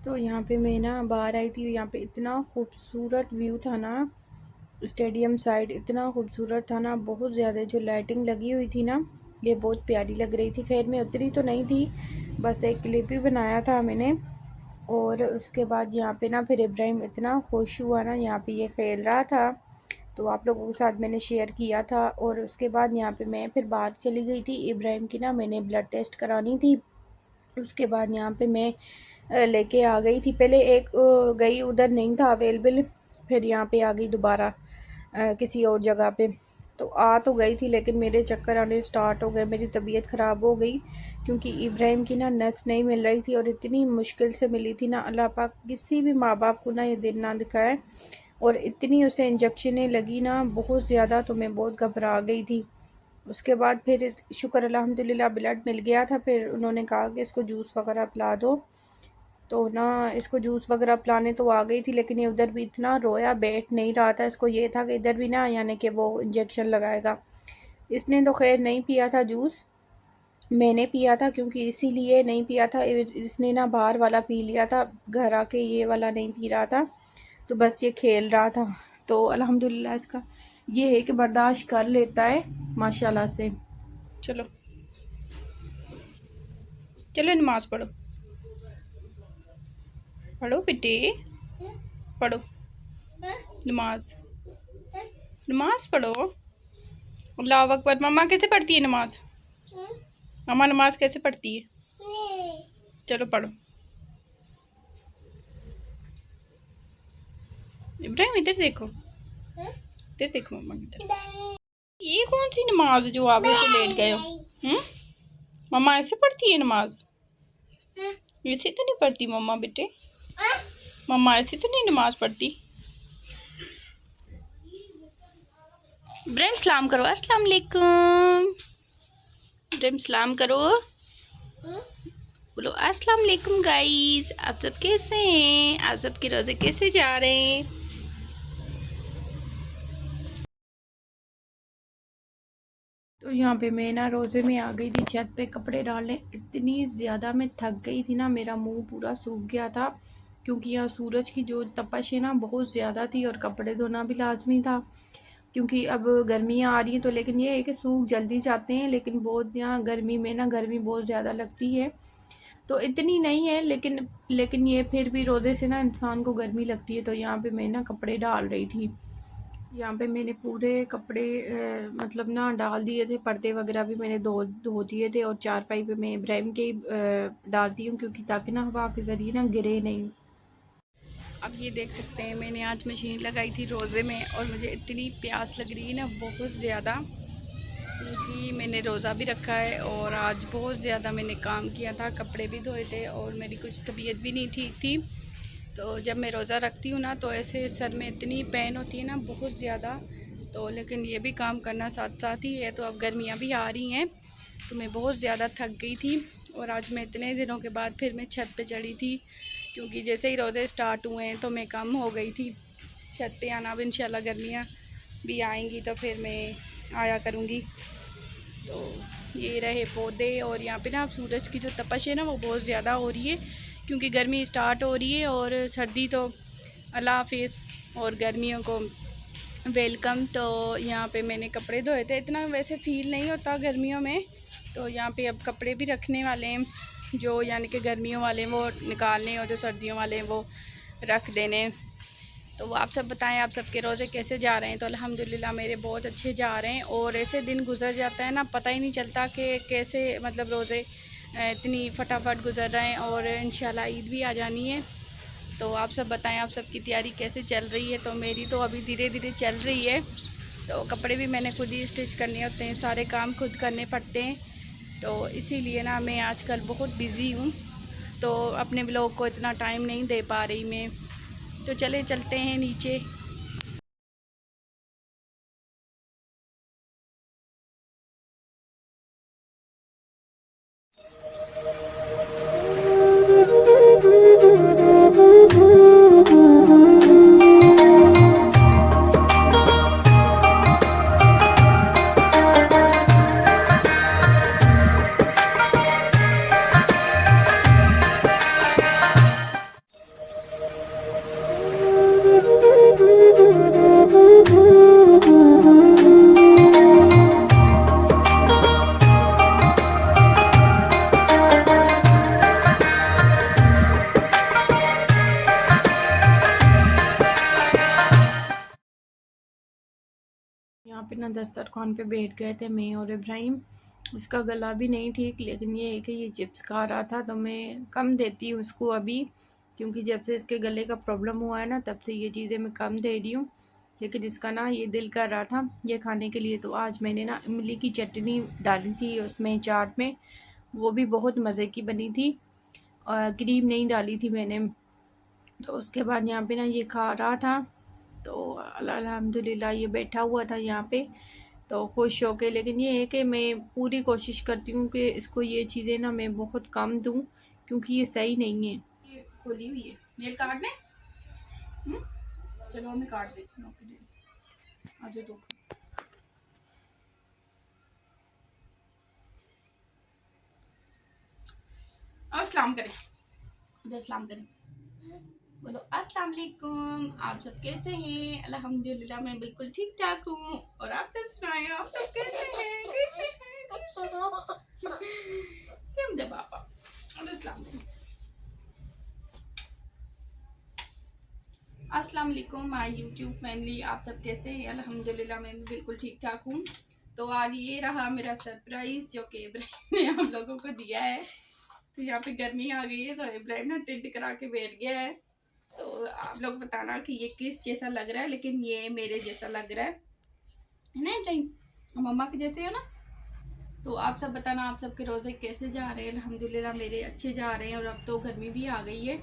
तो यहाँ पे मैं ना बाहर आई थी, यहाँ पे इतना खूबसूरत व्यू था ना, स्टेडियम साइड इतना खूबसूरत था ना, बहुत ज़्यादा। जो लाइटिंग लगी हुई थी ना, ये बहुत प्यारी लग रही थी। खैर मैं उतरी तो नहीं थी, बस एक क्लिप ही बनाया था मैंने। और उसके बाद यहाँ पे ना फिर इब्राहिम इतना खुश हुआ ना, यहाँ पे ये खेल रहा था, तो आप लोगों के साथ मैंने शेयर किया था। और उसके बाद यहाँ पे मैं फिर बाहर चली गई थी, इब्राहिम की ना मैंने ब्लड टेस्ट करानी थी। उसके बाद यहाँ पे मैं लेके आ गई थी। पहले एक गई, उधर नहीं था अवेलेबल, फिर यहाँ पे आ गई दोबारा किसी और जगह पे। तो आ तो गई थी, लेकिन मेरे चक्कर आने स्टार्ट हो गए, मेरी तबीयत ख़राब हो गई, क्योंकि इब्राहिम की ना नस नहीं मिल रही थी, और इतनी मुश्किल से मिली थी ना। अल्लाह पाक किसी भी माँ बाप को ना ये दिन ना दिखाए। और इतनी उसे इंजेक्शनें लगी ना, बहुत ज़्यादा, तो मैं बहुत घबरा गई थी। उसके बाद फिर शुक्र अल्हम्दुलिल्लाह ब्लड मिल गया था। फिर उन्होंने कहा कि इसको जूस वगैरह पिला दो, तो ना इसको जूस वगैरह पिलाने तो आ गई थी, लेकिन ये उधर भी इतना रोया, बैठ नहीं रहा था। इसको ये था कि इधर भी ना यानी कि वो इंजेक्शन लगाएगा। इसने तो खैर नहीं पिया था जूस, मैंने पिया था, क्योंकि इसीलिए नहीं पिया था। इसने ना बाहर वाला पी लिया था, घर आके ये वाला नहीं पी रहा था, तो बस ये खेल रहा था। तो अल्हम्दुलिल्लाह इसका ये है कि बर्दाश्त कर लेता है माशाल्लाह से। चलो चलो नमाज पढ़ो, पढ़ो बेटे, पढ़ो नमाज, नमाज पढ़ो। अल्लाह अकबर। मम्मा कैसे पढ़ती है नमाज? मम्मा नमाज कैसे पढ़ती है? चलो पढ़ो। इब्राहिम इधर देखो, इधर देखो मम्मा की तरफ। ये कौन सी नमाज जो आप ऐसे लेट गए हो? मम्मा ऐसे पढ़ती है नमाज? ऐसे तो नहीं पढ़ती मम्मा बेटे, मम्मा ऐसे तो नहीं नमाज पढ़ती। इब्राहिम सलाम करो, अस्सलाम वालेकुम। इब्राहिम सलाम करो, बोलो अस्सलाम वालेकुम गाइस। आप सब कैसे हैं? आप सबके रोजे कैसे जा रहे हैं? तो यहाँ पे मैं ना रोज़े में आ गई थी छत पे कपड़े डालने। इतनी ज़्यादा मैं थक गई थी ना, मेरा मुंह पूरा सूख गया था, क्योंकि यहाँ सूरज की जो तपश है ना बहुत ज़्यादा थी, और कपड़े धोना भी लाजमी था, क्योंकि अब गर्मियाँ आ रही हैं। तो लेकिन ये है कि सूख जल्दी जाते हैं, लेकिन बहुत यहाँ गर्मी में ना गर्मी बहुत ज़्यादा लगती है। तो इतनी नहीं है, लेकिन ये फिर भी रोज़े से ना इंसान को गर्मी लगती है। तो यहाँ पे मैं ना कपड़े डाल रही थी। यहाँ पे मैंने पूरे कपड़े मतलब ना डाल दिए थे, पर्दे वगैरह भी मैंने धो धो दिए थे, और चारपाई पे मैं इब्राहिम के डालती हूँ, क्योंकि ताकि ना हवा के ज़रिए ना गिरे नहीं। अब ये देख सकते हैं, मैंने आज मशीन लगाई थी रोज़े में, और मुझे इतनी प्यास लग रही है ना बहुत ज़्यादा, क्योंकि मैंने रोज़ा भी रखा है, और आज बहुत ज़्यादा मैंने काम किया था, कपड़े भी धोए थे, और मेरी कुछ तबीयत भी नहीं ठीक थी। तो जब मैं रोज़ा रखती हूँ ना, तो ऐसे सर में इतनी पेन होती है ना बहुत ज़्यादा। तो लेकिन ये भी काम करना साथ साथ ही है। तो अब गर्मियाँ भी आ रही हैं, तो मैं बहुत ज़्यादा थक गई थी, और आज मैं इतने दिनों के बाद फिर मैं छत पे चढ़ी थी, क्योंकि जैसे ही रोज़े स्टार्ट हुए हैं तो मैं कम हो गई थी छत पे आना। अब इंशाल्लाह गर्मियाँ भी आएंगी तो फिर मैं आया करूँगी। तो ये रहे पौधे, और यहाँ पे ना अब सूरज की जो तपश है ना वो बहुत ज़्यादा हो रही है, क्योंकि गर्मी स्टार्ट हो रही है, और सर्दी तो अल्लाह हाफिज़, और गर्मियों को वेलकम। तो यहाँ पे मैंने कपड़े धोए थे, इतना वैसे फ़ील नहीं होता गर्मियों में। तो यहाँ पे अब कपड़े भी रखने वाले हैं, जो यानी कि गर्मियों वाले वो निकालने, और जो सर्दियों वाले हैं वो रख देने। तो आप सब बताएं, आप सबके रोज़े कैसे जा रहे हैं? तो अल्हम्दुलिल्लाह मेरे बहुत अच्छे जा रहे हैं, और ऐसे दिन गुजर जाता है ना, पता ही नहीं चलता कि कैसे मतलब रोज़े इतनी फटाफट गुजर रहे हैं, और इंशाल्लाह ईद भी आ जानी है। तो आप सब बताएं, आप सबकी तैयारी कैसे चल रही है? तो मेरी तो अभी धीरे धीरे चल रही है। तो कपड़े भी मैंने खुद ही स्टिच करने होते हैं, सारे काम खुद करने पड़ते हैं, तो इसीलिए ना मैं आजकल बहुत बिज़ी हूँ, तो अपने ब्लॉग को इतना टाइम नहीं दे पा रही मैं। तो चले चलते हैं नीचे। पे ना दस्तरखान पे बैठ गए थे मैं और इब्राहिम। इसका गला भी नहीं ठीक, लेकिन ये है कि ये चिप्स खा रहा था तो मैं कम देती हूँ उसको अभी, क्योंकि जब से इसके गले का प्रॉब्लम हुआ है ना तब से ये चीज़ें मैं कम दे रही हूँ। लेकिन इसका ना ये दिल कर रहा था ये खाने के लिए, तो आज मैंने ना इमली की चटनी डाली थी उसमें चाट में, वो भी बहुत मज़े की बनी थी और क्रीम नहीं डाली थी मैंने। तो उसके बाद यहाँ पे ना ये खा रहा था, तो अल्हम्दुलिल्लाह ये बैठा हुआ था यहाँ पे तो खुश हो के। लेकिन ये है कि मैं पूरी कोशिश करती हूँ कि इसको ये चीज़ें ना मैं बहुत कम दूँ, क्योंकि ये सही नहीं है। ये खोली हुई है नेल काटने। चलो मैं काट देती हूँ आपके नेल्स। आज तो अस्सलाम करें, अस्सलाम करें, बोलो अस्सलाम वालेकुम। आप सब कैसे हैं? अल्हम्दुलिल्लाह मैं बिल्कुल ठीक ठाक हूँ। और आप सब सुनाए, आप सब कैसे हैं? कैसे हैं? कैसे हैं पापा? अस्सलाम वालेकुम माय यूट्यूब फैमिली, आप सब कैसे हैं? अल्हम्दुलिल्लाह मैं बिल्कुल ठीक ठाक हूँ। तो आज ये रहा मेरा सरप्राइज जो कि इब्राहिम ने हम लोगों को दिया है। तो यहाँ पे गर्मी आ गई है तो इब्राहिम ना टेंट करा के बैठ गया है। तो आप लोग बताना कि ये किस जैसा लग रहा है, लेकिन ये मेरे जैसा लग रहा है ना इब्राहिम? मम्मा के जैसे है ना? तो आप सब बताना आप सबके रोज़े कैसे जा रहे हैं। अल्हम्दुलिल्लाह मेरे अच्छे जा रहे हैं, और अब तो गर्मी भी आ गई है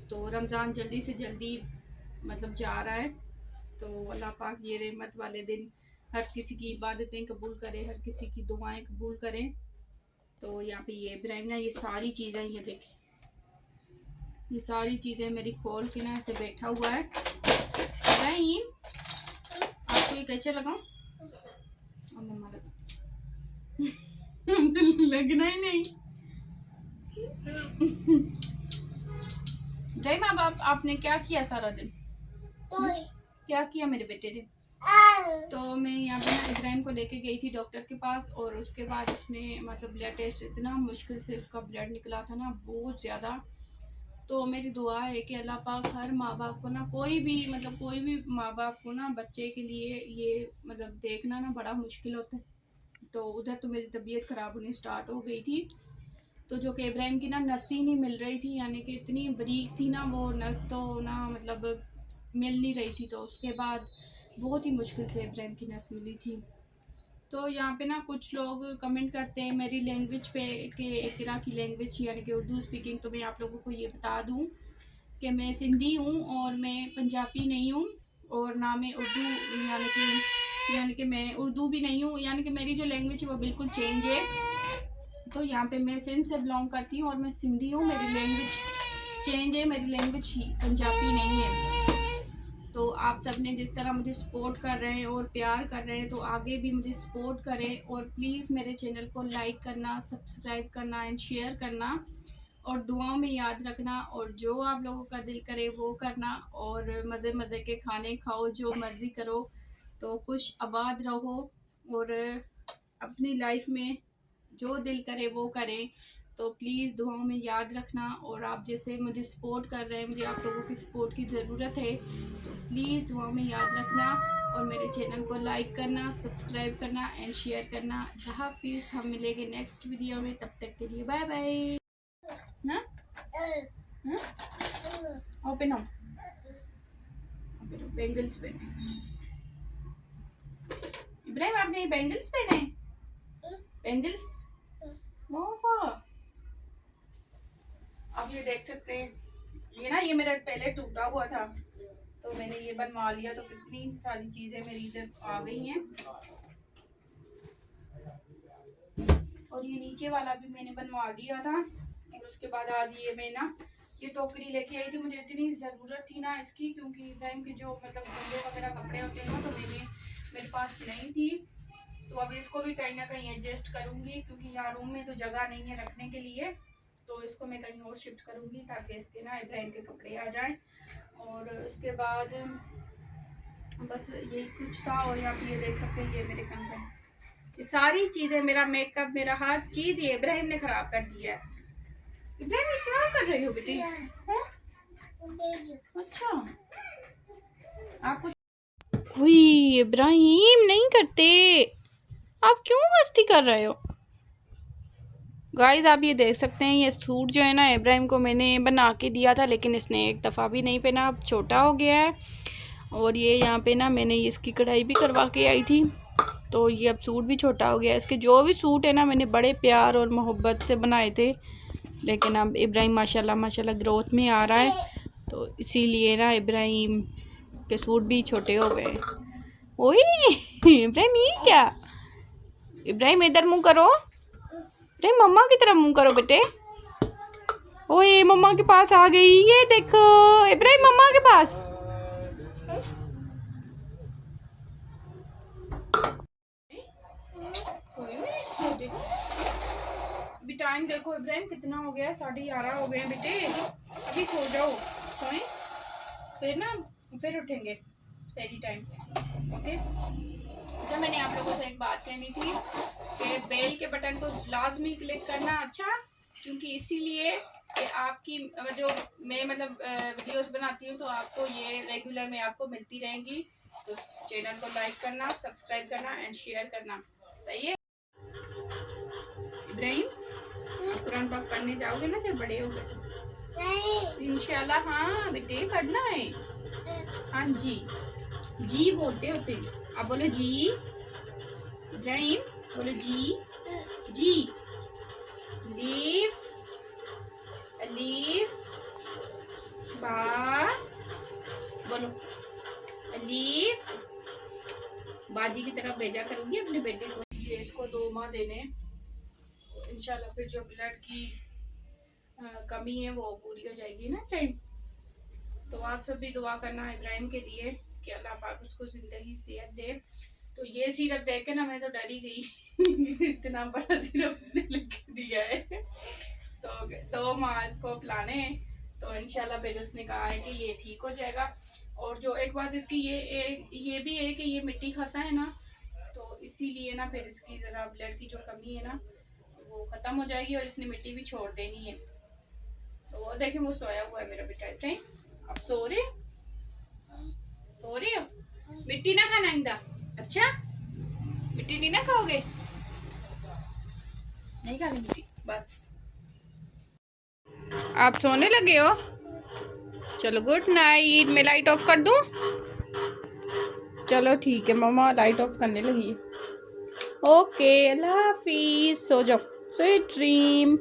तो रमज़ान जल्दी से जल्दी मतलब जा रहा है। तो अल्लाह पाक ये रहमत वाले दिन हर किसी की इबादतें कबूल करे, हर किसी की दुआएं कबूल करें। तो यहाँ पे ये इब्राहिम ना ये सारी चीज़ें, ये देखें ये सारी चीज़ें मेरी खोल के ना ऐसे बैठा हुआ है। इब्राहिम आपको ये कैसे लगाऊं? और मम्मा लगा लगना ही नहीं। इब्राहिम अब आपने क्या किया सारा दिन? क्या किया मेरे बेटे ने? तो मैं यहाँ पे ना इब्राहिम को लेके गई थी डॉक्टर के पास, और उसके बाद उसने मतलब ब्लड टेस्ट, इतना मुश्किल से उसका ब्लड निकला था ना, बहुत ज़्यादा। तो मेरी दुआ है कि अल्लाह पाक हर माँ बाप को ना, कोई भी माँ बाप को ना बच्चे के लिए ये मतलब देखना ना बड़ा मुश्किल होता है। तो उधर तो मेरी तबीयत ख़राब होनी स्टार्ट हो गई थी, तो जो कि इब्राहिम की ना नस ही नहीं मिल रही थी, यानी कि इतनी बारीक थी ना वो नस, तो ना मतलब मिल नहीं रही थी। तो उसके बाद बहुत ही मुश्किल से इब्राहिम की नस मिली थी। तो यहाँ पे ना कुछ लोग कमेंट करते हैं मेरी लैंग्वेज पे कि इकरा की लैंग्वेज यानी कि उर्दू स्पीकिंग। तो मैं आप लोगों को ये बता दूँ कि मैं सिंधी हूँ और मैं पंजाबी नहीं हूँ, और ना मैं उर्दू, यानी कि मैं उर्दू भी नहीं हूँ, यानी कि मेरी जो लैंग्वेज है वो बिल्कुल चेंज है। तो यहाँ पे मैं सिंध से बिलोंग करती हूँ और मैं सिंधी हूँ, मेरी लैंग्वेज चेंज है, मेरी लैंग्वेज ही पंजाबी नहीं है। तो आप सब ने जिस तरह मुझे सपोर्ट कर रहे हैं और प्यार कर रहे हैं, तो आगे भी मुझे सपोर्ट करें, और प्लीज़ मेरे चैनल को लाइक करना, सब्सक्राइब करना एंड शेयर करना, और दुआओं में याद रखना, और जो आप लोगों का दिल करे वो करना, और मज़े मज़े के खाने खाओ, जो मर्ज़ी करो, तो खुश आबाद रहो, और अपनी लाइफ में जो दिल करे वो करें। तो प्लीज़ दुआओं में याद रखना, और आप जैसे मुझे सपोर्ट कर रहे हैं, मुझे आप लोगों की सपोर्ट की ज़रूरत है, तो प्लीज़ दुआओं में याद रखना, और मेरे चैनल को लाइक करना, सब्सक्राइब करना एंड शेयर करना। अल्लाह हाफिज़, हम मिलेंगे नेक्स्ट वीडियो में, तब तक के लिए बाय बाय। हाँ ओपन हो, बैंगल्स पहने इब्राहिम, आपने ये बैंगल्स पहने? बैंगल्स आप ये देख सकते हैं, ये ना ये मेरा पहले टूटा हुआ था तो मैंने ये बनवा लिया, तो कितनी सारी चीजें मेरी इधर आ गई हैं। और ये नीचे वाला भी मैंने बनवा लिया था, और उसके बाद आज ये मैं ना ये टोकरी लेके आई थी, मुझे इतनी ज़रूरत थी ना इसकी, क्योंकि इब्राहिम के जो मतलब गंदे वगैरह कपड़े होते हैं ना, तो मेरे पास नहीं थी। तो अब इसको भी कहीं ना कहीं एडजस्ट करूँगी, क्योंकि यहाँ रूम में तो जगह नहीं है रखने के लिए, तो इसको मैं कहीं और शिफ्ट करूँगी ताकि इसके ना इब्राहिम के कपड़े आ जाएं। और उसके बाद बस यही कुछ था। और यहाँ पे ये देख सकते हैं ये मेरे कंगन, ये सारी चीज़ें, मेरा मेकअप, मेरा हर चीज़ ये इब्राहिम ने ख़राब कर दिया है। इब्राहिम क्या कर रही हो बेटी? अच्छा आपको हुई इब्राहिम नहीं करते, आप क्यों मस्ती कर रहे हो। गाइस आप ये देख सकते हैं, ये सूट जो है ना इब्राहिम को मैंने बना के दिया था, लेकिन इसने एक दफ़ा भी नहीं पहना, अब छोटा हो गया है। और ये यहाँ पे ना मैंने इसकी कढ़ाई भी करवा के आई थी, तो ये अब सूट भी छोटा हो गया है। इसके जो भी सूट है ना मैंने बड़े प्यार और मोहब्बत से बनाए थे, लेकिन अब इब्राहिम माशाल्लाह माशाल्लाह ग्रोथ में आ रहा है, तो इसीलिए ना इब्राहिम के सूट भी छोटे हो गए। ओए इब्राहिम ये क्या, इब्राहिम इधर मुंह करो, इब्राहिम मम्मा की तरफ मुंह करो बेटे। ओए मम्मा के पास आ गई, ये देखो इब्राहिम मम्मा के पास। अभी टाइम देखो इब्राहिम कितना हो गया, 11:30 हो गए बेटे, अभी सो जाओ, सोए फिर ना फिर उठेंगे सही टाइम। ओके अच्छा, मैंने आप लोगों से एक बात कहनी थी कि बेल के बटन को लाजमी क्लिक करना, अच्छा, क्योंकि इसीलिए कि आपकी जो मैं मतलब वीडियोस बनाती हूँ तो आपको ये रेगुलर में आपको मिलती रहेंगी। तो चैनल को लाइक करना, सब्सक्राइब करना एंड शेयर करना, सही है। इब्राहिम कुरान पाक पढ़ने जाओगे ना जब बड़े हो गए इंशाल्लाह। हाँ बेटे पढ़ना है, हाँ जी, जी बोलते होते हैं, आप बोलो जी, इब्राहिम बोलो जी, जी, लीफ अलीफ, बा बोलो अलीफ, बाजी की तरफ भेजा करूंगी अपने बेटे को। ये इसको 2 माह देने इंशाल्लाह, फिर जो ब्लड की कमी है वो पूरी हो जाएगी ना टाइम। तो आप सब भी दुआ करना इब्राहिम के लिए कि अल्लाह पाक उसको जिंदगी सेहत दे। तो ये सिरप देख के ना मैं तो डर ही गई इतना बड़ा सिरप उसने लिख दिया है। तो 2 माह इसको पिलाने हैं, तो इंशाल्लाह फिर उसने कहा है कि ये ठीक हो जाएगा। और जो एक बात इसकी ये भी है कि ये मिट्टी खाता है ना, तो इसीलिए ना फिर इसकी ज़रा ब्लड की जो कमी है ना वो ख़त्म हो जाएगी और इसने मिट्टी भी छोड़ देनी है। तो वो देखें वो सोया हुआ है मेरा बेटा इब्राहिम, अब सो रहे हो, मिट्टी ना खाना इंदा, अच्छा मिट्टी नहीं ना खाओगे, नहीं खानी मिट्टी बस। आप सोने लगे हो, चलो गुड नाइट, मैं लाइट ऑफ कर दूं। चलो ठीक है, मम्मा लाइट ऑफ करने लगी। ओके अल्लाह हाफिज, सो जाओ, स्वीट ड्रीम।